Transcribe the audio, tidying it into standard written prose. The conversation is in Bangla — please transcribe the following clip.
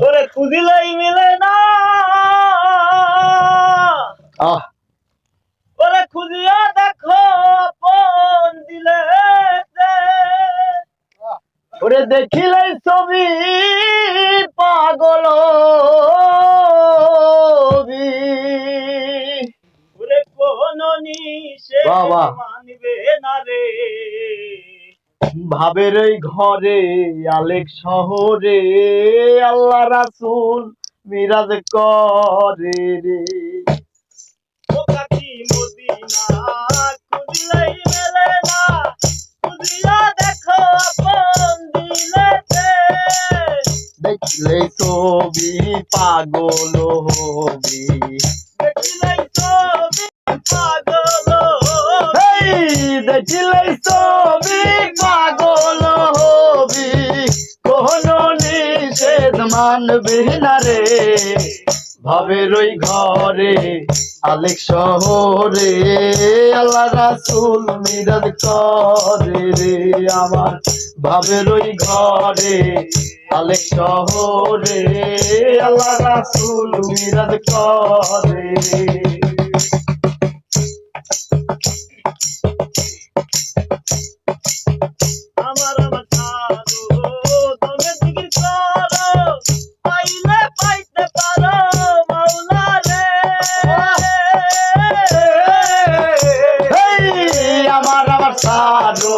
ওরে খুঁজিলেই মিলে না, ওরে খুঁজিয়া দেখো আপন দিলে, ওরে দেখিলেই ছবি পাগল হবি। ওরে কোন নিষেধ মানবে না রে, ভাবের এই ঘরে আলেক শহরে আল্লাহ রাসূল মিরাজ করে রে। ও কাকি মদিনা খুঁজলেই মেলে না, খুঁজিয়া দেখো আপন দিলেতে, দেখলেই ছবি পাগল হবি, দেখলেই ছবি পাগল হবি, দেখলেই ছবি পাগল হবি, কোন নিষেধ মানবি না রে, ভাবের ওই ঘরে আলেক শহরে আল্লাহ রাসূল মিরাজ করে রে আমার, ভাবের ওই ঘরে আলেক শহরে আল্লাহ রাসূল মিরাজ করে রে। আমার আমার ছাড়ো তুমি জিকির করো, পাইলে পাইতে পারো মাওলা রে। আমার আমার ছাড়ো